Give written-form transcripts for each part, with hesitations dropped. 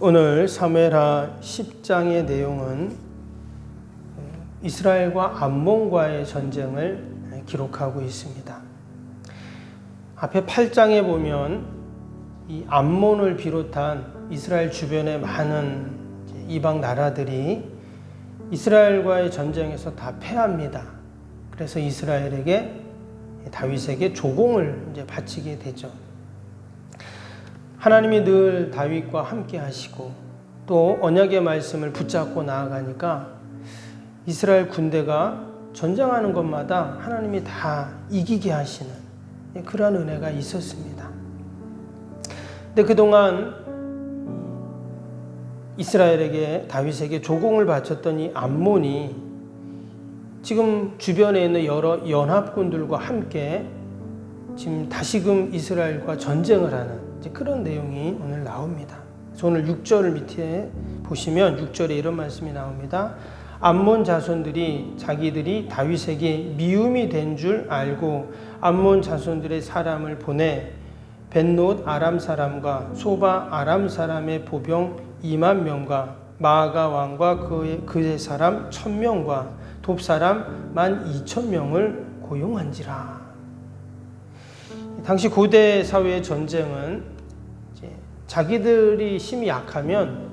오늘 사무엘하 10장의 내용은 이스라엘과 암몬과의 전쟁을 기록하고 있습니다. 앞에 8장에 보면 이 암몬을 비롯한 이스라엘 주변의 많은 이방 나라들이 이스라엘과의 전쟁에서 다 패합니다. 그래서 다윗에게 조공을 바치게 되죠. 하나님이 늘 다윗과 함께 하시고 또 언약의 말씀을 붙잡고 나아가니까 이스라엘 군대가 전쟁하는 것마다 하나님이 다 이기게 하시는 그러한 은혜가 있었습니다. 근데 그동안 다윗에게 조공을 바쳤던 이 암몬이 지금 주변에 있는 여러 연합군들과 함께 지금 다시금 이스라엘과 전쟁을 하는 그런 내용이 오늘 나옵니다. 그래서 오늘 6절 밑에 보시면 6절에 이런 말씀이 나옵니다. 암몬 자손들이 자기들이 다윗에게 미움이 된 줄 알고 암몬 자손들의 사람을 보내 벤롯 아람 사람과 소바 아람 사람의 보병 2만 명과 마아가 왕과 그의 사람 1,000명과 돕 사람 12,000명을 고용한지라. 당시 고대 사회의 전쟁은 자기들이 힘이 약하면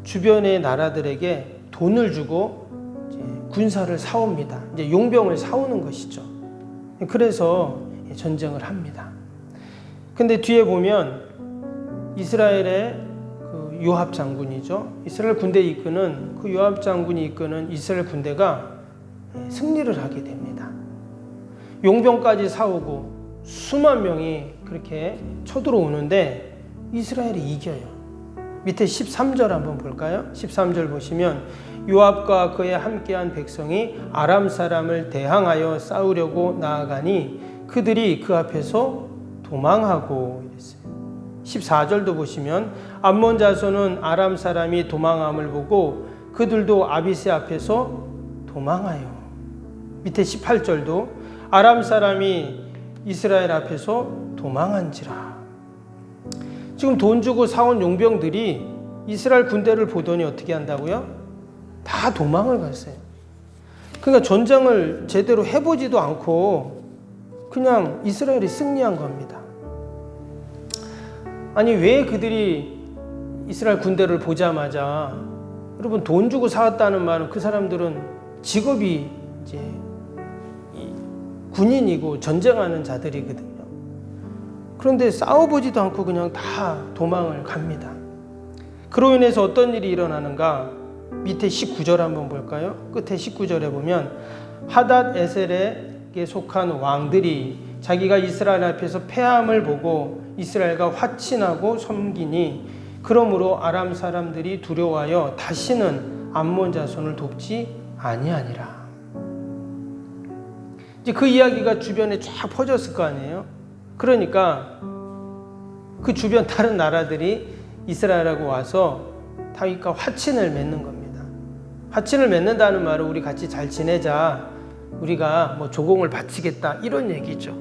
주변의 나라들에게 돈을 주고 군사를 사옵니다. 용병을 사오는 것이죠. 그래서 전쟁을 합니다. 근데 뒤에 보면 이스라엘의 그 요압 장군이죠. 이스라엘 군대 이끄는 그 요압 장군이 이끄는 이스라엘 군대가 승리를 하게 됩니다. 용병까지 사오고 수만 명이 그렇게 쳐들어오는데 이스라엘이 이겨요. 밑에 13절 한번 볼까요? 13절 보시면 요압과 그에 함께한 백성이 아람 사람을 대항하여 싸우려고 나아가니 그들이 그 앞에서 도망하고 이랬어요. 14절도 보시면 암몬 자손은 아람 사람이 도망함을 보고 그들도 아비새 앞에서 도망하여. 밑에 18절도 아람 사람이 이스라엘 앞에서 도망한지라. 지금 돈 주고 사온 용병들이 이스라엘 군대를 보더니 어떻게 한다고요? 다 도망을 갔어요. 그러니까 전쟁을 제대로 해보지도 않고 그냥 이스라엘이 승리한 겁니다. 아니 왜 그들이 이스라엘 군대를 보자마자, 여러분 돈 주고 사왔다는 말은 그 사람들은 직업이 이제 군인이고 전쟁하는 자들이거든요. 그런데 싸워보지도 않고 그냥 다 도망을 갑니다. 그로 인해서 어떤 일이 일어나는가? 밑에 19절 한번 볼까요? 끝에 19절에 보면 하닷 에셀에게 속한 왕들이 자기가 이스라엘 앞에서 패함을 보고 이스라엘과 화친하고 섬기니 그러므로 아람 사람들이 두려워하여 다시는 암몬 자손을 돕지 아니하니라. 이제 그 이야기가 주변에 쫙 퍼졌을 거 아니에요? 그러니까 그 주변 다른 나라들이 이스라엘하고 와서 다윗과 화친을 맺는 겁니다. 화친을 맺는다는 말은 우리 같이 잘 지내자, 우리가 뭐 조공을 바치겠다 이런 얘기죠.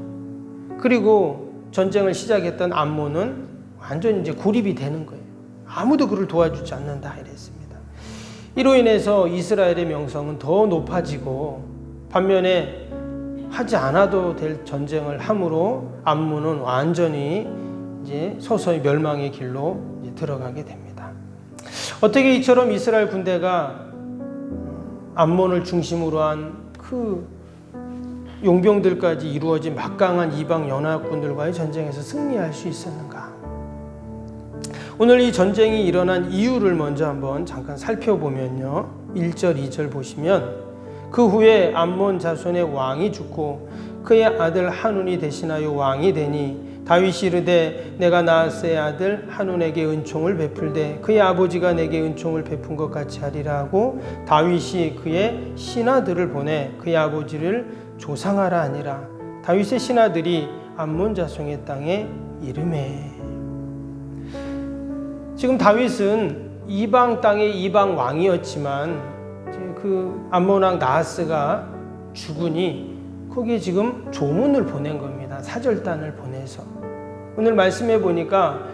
그리고 전쟁을 시작했던 암몬은 완전 이제 고립이 되는 거예요. 아무도 그를 도와주지 않는다 이랬습니다. 이로 인해서 이스라엘의 명성은 더 높아지고 반면에 하지 않아도 될 전쟁을 함으로 암몬은 완전히 이제 서서히 멸망의 길로 이제 들어가게 됩니다. 어떻게 이처럼 이스라엘 군대가 암몬을 중심으로 한 그 용병들까지 이루어진 막강한 이방 연합군들과의 전쟁에서 승리할 수 있었는가? 오늘 이 전쟁이 일어난 이유를 먼저 한번 잠깐 살펴보면요. 1절, 2절 보시면 그 후에 암몬 자손의 왕이 죽고 그의 아들 한운이 대신하여 왕이 되니 다윗이 이르되 내가 나아스의 아들 한운에게 은총을 베풀되 그의 아버지가 내게 은총을 베푼 것 같이 하리라 하고 다윗이 그의 신하들을 보내 그의 아버지를 조상하라 하니라. 다윗의 신하들이 암몬 자손의 땅에 이르매. 지금 다윗은 이방 땅의 이방 왕이었지만 그 암몬 왕 나하스가 죽으니 거기에 지금 조문을 보낸 겁니다. 사절단을 보내서. 오늘 말씀해 보니까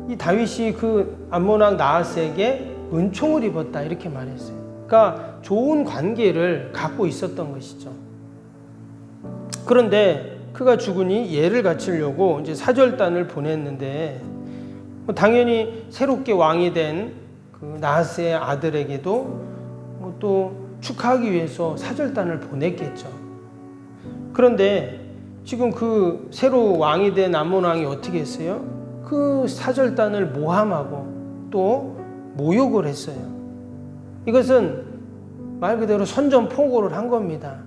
이 다윗이 그 암몬 왕 나하스에게 은총을 입었다 이렇게 말했어요. 그러니까 좋은 관계를 갖고 있었던 것이죠. 그런데 그가 죽으니 예를 갖추려고 이제 사절단을 보냈는데 당연히 새롭게 왕이 된 그 나하스의 아들에게도 또 축하하기 위해서 사절단을 보냈겠죠. 그런데 지금 그 새로 왕이 된 암몬 왕이 어떻게 했어요? 그 사절단을 모함하고 또 모욕을 했어요. 이것은 말 그대로 선전포고를 한 겁니다.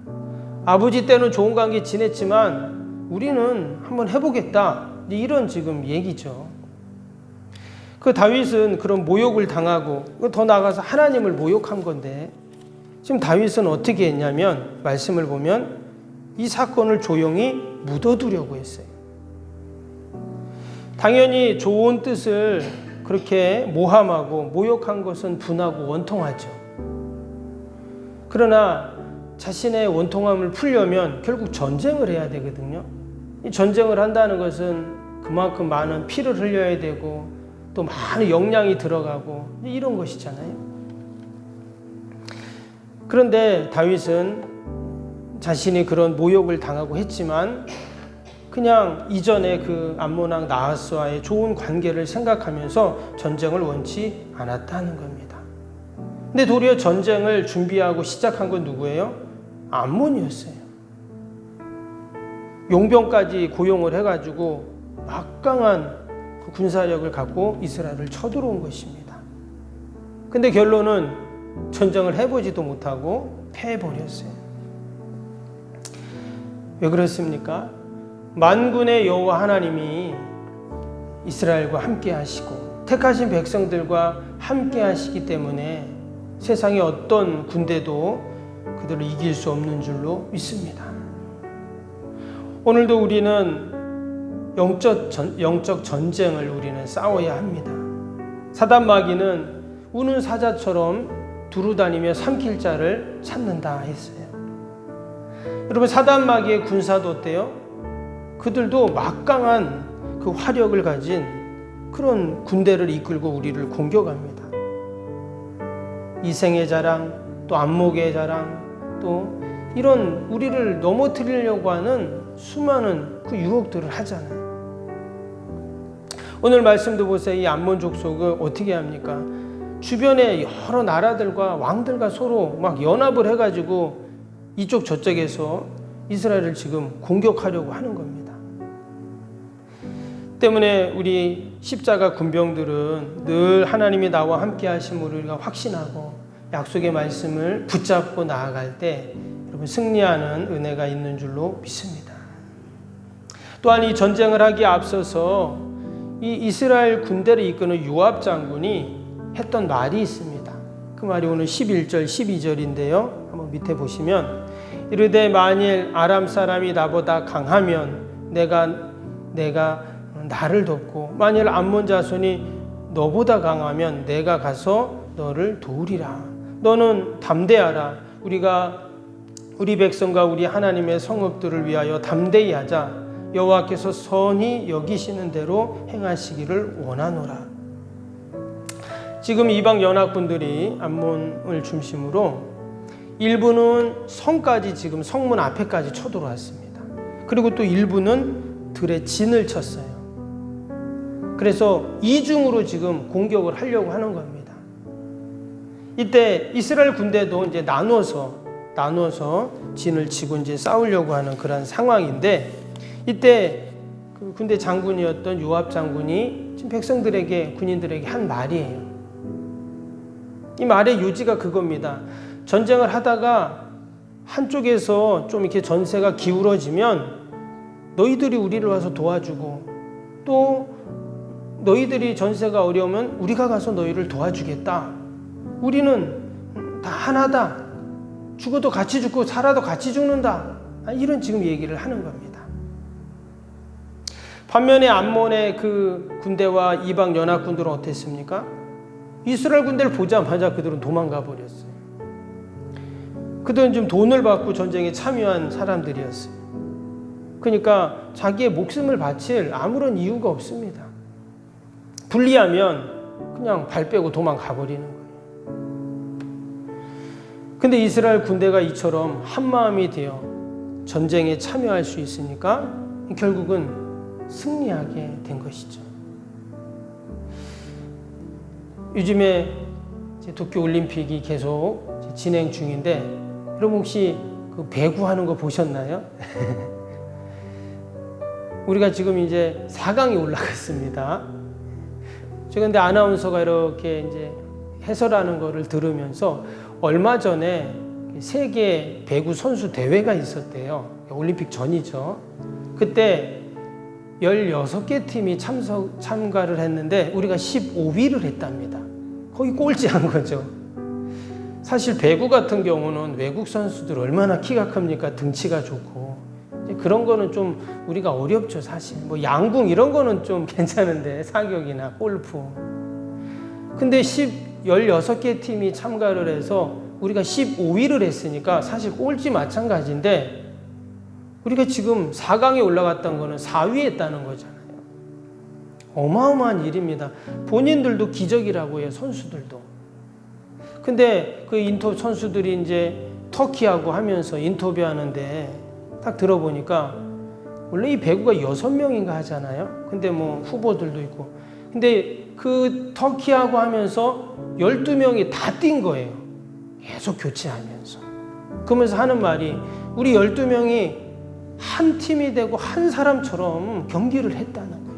아버지 때는 좋은 관계 지냈지만 우리는 한번 해보겠다. 이런 지금 얘기죠. 그 다윗은 그런 모욕을 당하고 더 나아가서 하나님을 모욕한 건데 지금 다윗은 어떻게 했냐면 말씀을 보면 이 사건을 조용히 묻어두려고 했어요. 당연히 좋은 뜻을 그렇게 모함하고 모욕한 것은 분하고 원통하죠. 그러나 자신의 원통함을 풀려면 결국 전쟁을 해야 되거든요. 이 전쟁을 한다는 것은 그만큼 많은 피를 흘려야 되고 또 많은 역량이 들어가고 이런 것이잖아요. 그런데 다윗은 자신이 그런 모욕을 당하고 했지만 그냥 이전에 그 암몬 왕 나하스와의 좋은 관계를 생각하면서 전쟁을 원치 않았다는 겁니다. 근데 도리어 전쟁을 준비하고 시작한 건 누구예요? 암몬이었어요. 용병까지 고용을 해가지고 막강한 그 군사력을 갖고 이스라엘을 쳐들어온 것입니다. 근데 결론은 전쟁을 해보지도 못하고 패해버렸어요. 왜 그렇습니까? 만군의 여호와 하나님이 이스라엘과 함께 하시고 택하신 백성들과 함께 하시기 때문에 세상의 어떤 군대도 그들을 이길 수 없는 줄로 믿습니다. 오늘도 우리는 영적 전쟁을 우리는 싸워야 합니다. 사단 마귀는 우는 사자처럼 두루다니며 삼킬 자를 찾는다 했어요. 여러분, 사단 마귀의 군사도 어때요? 그들도 막강한 그 화력을 가진 그런 군대를 이끌고 우리를 공격합니다. 이생의 자랑, 또 안목의 자랑, 또 이런 우리를 넘어뜨리려고 하는 수많은 그 유혹들을 하잖아요. 오늘 말씀도 보세요. 이 암몬 족속을 어떻게 합니까? 주변의 여러 나라들과 왕들과 서로 막 연합을 해가지고 이쪽 저쪽에서 이스라엘을 지금 공격하려고 하는 겁니다. 때문에 우리 십자가 군병들은 늘 하나님이 나와 함께 하심을 우리가 확신하고 약속의 말씀을 붙잡고 나아갈 때 여러분 승리하는 은혜가 있는 줄로 믿습니다. 또한 이 전쟁을 하기에 앞서서 이 이스라엘 군대를 이끄는 요압 장군이 했던 말이 있습니다. 그 말이 오늘 11절 12절인데요. 한번 밑에 보시면 이르되 만일 아람 사람이 나보다 강하면 내가 나를 돕고 만일 암몬 자손이 너보다 강하면 내가 가서 너를 도우리라. 너는 담대하라. 우리가 우리 백성과 우리 하나님의 성읍들을 위하여 담대히 하자. 여호와께서 선히 여기시는 대로 행하시기를 원하노라. 지금 이방 연합군들이 암몬을 중심으로 일부는 성까지 지금 성문 앞에까지 쳐들어왔습니다. 그리고 또 일부는 들에 진을 쳤어요. 그래서 이중으로 지금 공격을 하려고 하는 겁니다. 이때 이스라엘 군대도 이제 나눠서 진을 치고 이제 싸우려고 하는 그런 상황인데 이때 그 군대 장군이었던 요압 장군이 지금 백성들에게 군인들에게 한 말이에요. 이 말의 요지가 그겁니다. 전쟁을 하다가 한쪽에서 좀 이렇게 전세가 기울어지면 너희들이 우리를 와서 도와주고 또 너희들이 전세가 어려우면 우리가 가서 너희를 도와주겠다. 우리는 다 하나다. 죽어도 같이 죽고 살아도 같이 죽는다. 이런 지금 얘기를 하는 겁니다. 반면에 암몬의 그 군대와 이방 연합군들은 어땠습니까? 이스라엘 군대를 보자마자 그들은 도망가 버렸어요. 그들은 좀 돈을 받고 전쟁에 참여한 사람들이었어요. 그러니까 자기의 목숨을 바칠 아무런 이유가 없습니다. 불리하면 그냥 발 빼고 도망가 버리는 거예요. 근데 이스라엘 군대가 이처럼 한마음이 되어 전쟁에 참여할 수 있으니까 결국은 승리하게 된 것이죠. 요즘에 도쿄 올림픽이 계속 진행 중인데 여러분 혹시 그 배구하는 거 보셨나요? 우리가 지금 이제 4강에 올라갔습니다. 제가 근데 아나운서가 이렇게 이제 해설하는 거를 들으면서 얼마 전에 세계 배구 선수 대회가 있었대요. 올림픽 전이죠. 그때 16개 팀이 참가를 했는데 우리가 15위를 했답니다. 거의 꼴찌한 거죠. 사실 배구 같은 경우는 외국 선수들 얼마나 키가 큽니까? 등치가 좋고. 그런 거는 좀 우리가 어렵죠, 사실. 뭐 양궁 이런 거는 좀 괜찮은데, 사격이나 골프. 근데 16개 팀이 참가를 해서 우리가 15위를 했으니까 사실 꼴찌 마찬가지인데 우리가 지금 4강에 올라갔던 거는 4위 했다는 거잖아요. 어마어마한 일입니다. 본인들도 기적이라고 해요, 선수들도. 근데 그 선수들이 이제 터키하고 하면서 인터뷰하는데 딱 들어보니까 원래 이 배구가 6명인가 하잖아요. 근데 뭐 후보들도 있고. 근데 그 터키하고 하면서 12명이 다 뛴 거예요. 계속 교체하면서. 그러면서 하는 말이 우리 12명이 한 팀이 되고 한 사람처럼 경기를 했다는 거예요.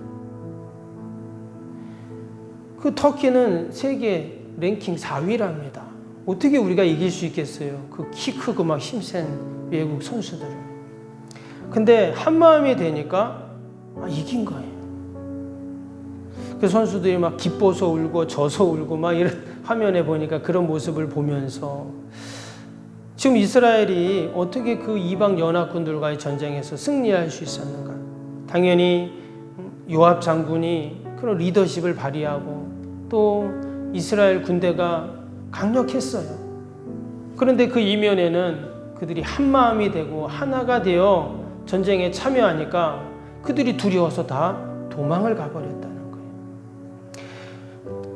그 터키는 세계 랭킹 4위랍니다. 어떻게 우리가 이길 수 있겠어요? 그 키 크고 막 힘센 외국 선수들을. 근데 한 마음이 되니까 이긴 거예요. 그 선수들이 막 기뻐서 울고 져서 울고 막 이런 화면에 보니까 그런 모습을 보면서 지금 이스라엘이 어떻게 그 이방 연합군들과의 전쟁에서 승리할 수 있었는가? 당연히 요압 장군이 그런 리더십을 발휘하고 또 이스라엘 군대가 강력했어요. 그런데 그 이면에는 그들이 한 마음이 되고 하나가 되어 전쟁에 참여하니까 그들이 두려워서 다 도망을 가버렸다는 거예요.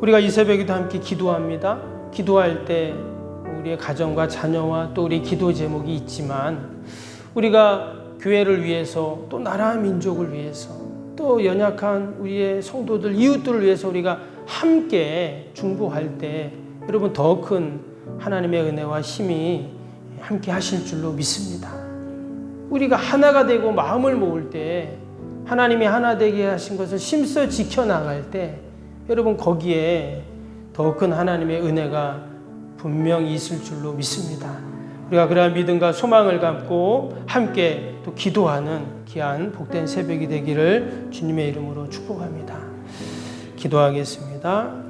우리가 이 새벽에도 함께 기도합니다. 기도할 때 우리의 가정과 자녀와 또 우리 기도 제목이 있지만 우리가 교회를 위해서 또 나라 민족을 위해서 또 연약한 우리의 성도들 이웃들을 위해서 우리가 함께 중보할 때 여러분 더 큰 하나님의 은혜와 힘이 함께 하실 줄로 믿습니다. 우리가 하나가 되고 마음을 모을 때 하나님이 하나 되게 하신 것을 힘써 지켜나갈 때 여러분 거기에 더 큰 하나님의 은혜가 분명히 있을 줄로 믿습니다. 우리가 그러한 믿음과 소망을 갖고 함께 또 기도하는 귀한 복된 새벽이 되기를 주님의 이름으로 축복합니다. 기도하겠습니다.